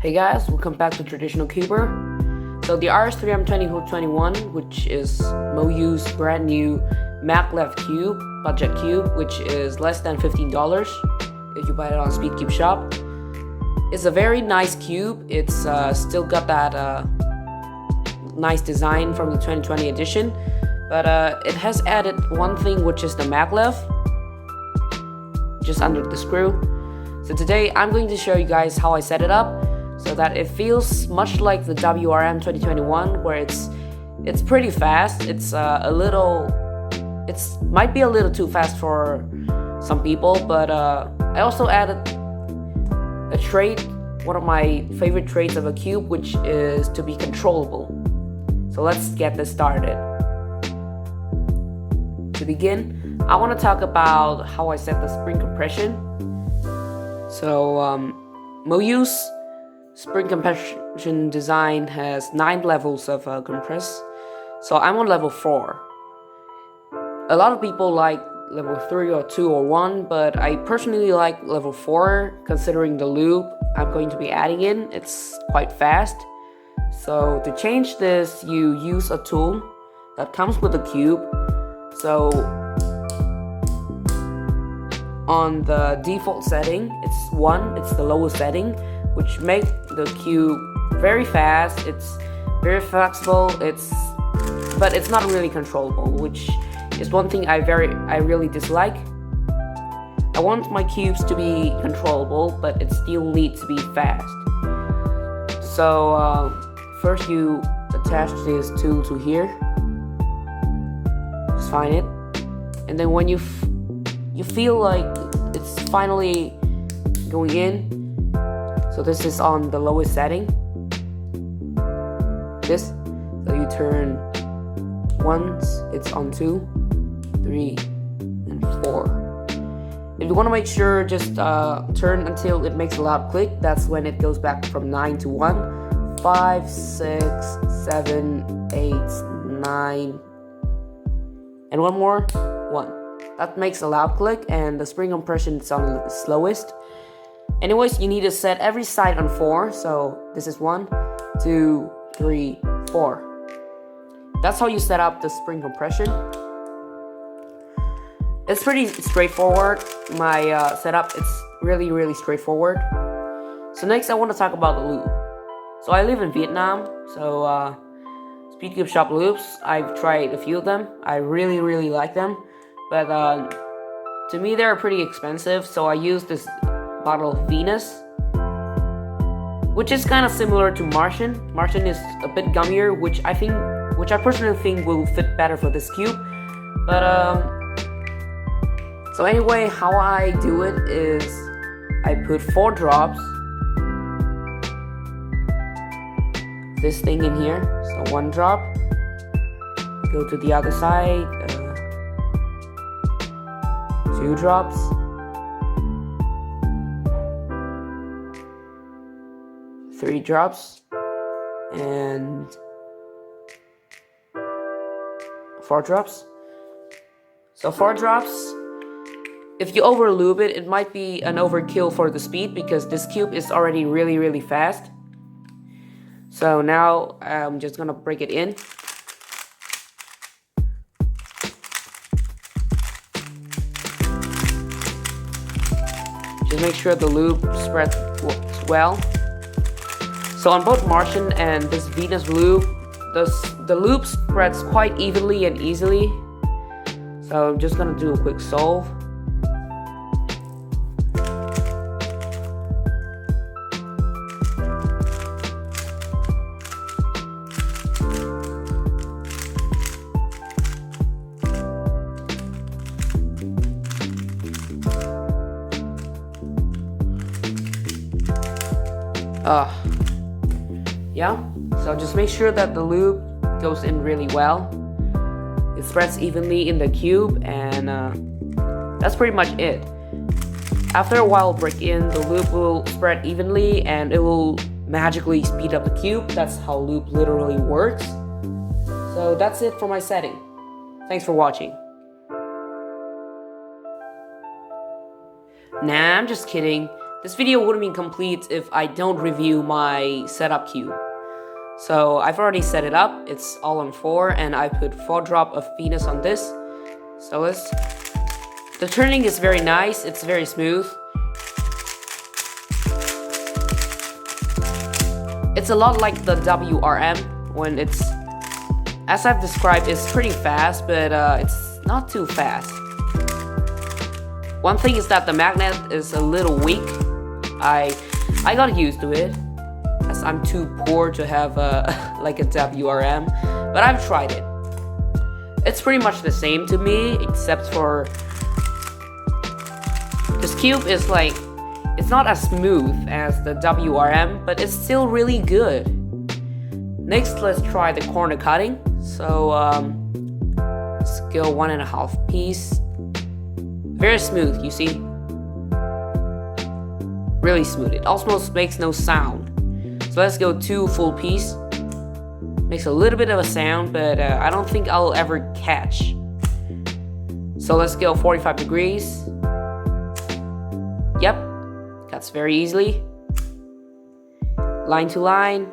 Hey guys, welcome back to TraditionalCuber. So the RS3M 2021, which is Moyu's brand new maglev cube, budget cube, which is less than $15 if you buy it on Speedcube shop. It's a very nice cube. It's still got that nice design from the 2020 edition, but it has added one thing, which is the maglev just under the screw. So today I'm going to show you guys how I set it up so that it feels much like the WRM 2021, where it's pretty fast. It's might be a little too fast for some people, but I also added a trait, one of my favorite traits of a cube, which is to be controllable. So let's get this started. To begin, I want to talk about how I set the spring compression. So Moyu's spring compression design has 9 levels of compress. So I'm on level 4. A lot of people like level 3 or 2 or 1, but I personally like level 4 considering the lube I'm going to be adding in. It's quite fast. So to change this, you use a tool that comes with the cube. So on the default setting, it's 1, it's the lowest setting, which makes the cube very fast. It's very flexible, but it's not really controllable, which is one thing I really dislike. I want my cubes to be controllable, but it still needs to be fast. So first you attach this tool to here, just find it, and then when you feel like it's finally going in, so this is on the lowest setting, so you turn once, it's on 2, 3, and 4. If you want to make sure, just turn until it makes a loud click. That's when it goes back from 9 to 1, 5, 6, 7, 8, 9, and one more, 1. That makes a loud click, and the spring compression is on the slowest. Anyways, you need to set every side on 4. So this is 1, 2, 3, 4. That's how you set up the spring compression. It's pretty straightforward. My setup, it's really straightforward. So next I want to talk about the lube. So I live in Vietnam, so Speedcube shop lubes, I've tried a few of them. I really like them, but to me they're pretty expensive, so I use this bottle of Venus, which is kind of similar to Martian. Martian is a bit gummier, which I personally think will fit better for this cube. But so anyway, how I do it is I put 4 drops, this thing in here. So 1 drop, go to the other side, 2 drops, 3 drops, and 4 drops. So 4 drops. If you over lube it, it might be an overkill for the speed, because this cube is already really fast. So now I'm just gonna break it in. Just make sure the lube spreads well. So on both Martian and this Venus lube, the lube spreads quite evenly and easily. So I'm just gonna do a quick solve. Yeah, so just make sure that the lube goes in really well. It spreads evenly in the cube, and that's pretty much it. After a while break in, the lube will spread evenly and it will magically speed up the cube. That's how lube literally works. So that's it for my setting. Thanks for watching. Nah, I'm just kidding. This video wouldn't be complete if I don't review my setup cube. So I've already set it up, it's all on 4, and I put 4 drops of Venus on this. So the turning is very nice, it's very smooth. It's a lot like the WRM when it's, as I've described, it's pretty fast, but it's not too fast. One thing is that the magnet is a little weak. I got used to it, as I'm too poor to have like a WRM, but I've tried it. It's pretty much the same to me, except for this cube is like, it's not as smooth as the WRM, but it's still really good. Next, let's try the corner cutting. So let's go 1.5 piece. Very smooth, you see? Really smooth. It almost makes no sound. So let's go 2 full piece. Makes a little bit of a sound, but I don't think I'll ever catch. So let's go 45 degrees. Yep, cuts very easily. Line to line.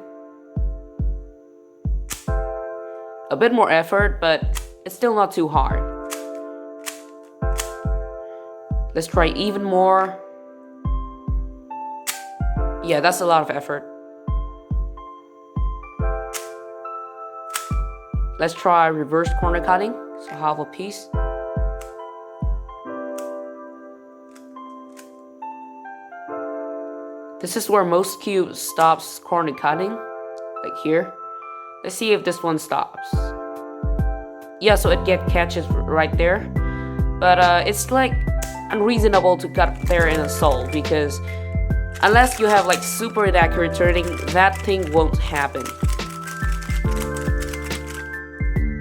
A bit more effort, but it's still not too hard. Let's try even more. Yeah, that's a lot of effort. Let's try reverse corner cutting, so half a piece. This is where most cubes stops corner cutting, like here. Let's see if this one stops. Yeah, so it catches right there. But it's like unreasonable to cut there in a sole, because unless you have like super inaccurate turning, that thing won't happen.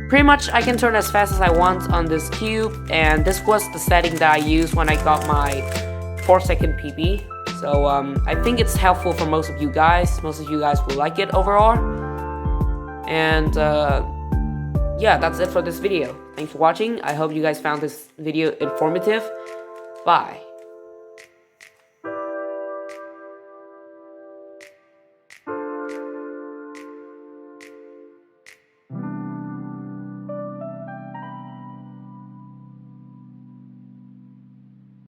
Pretty much I can turn as fast as I want on this cube, and this was the setting that I used when I got my 4-second PP. So I think it's helpful for most of you guys. Most of you guys will like it overall. And yeah, that's it for this video. Thanks for watching. I hope you guys found this video informative. Bye.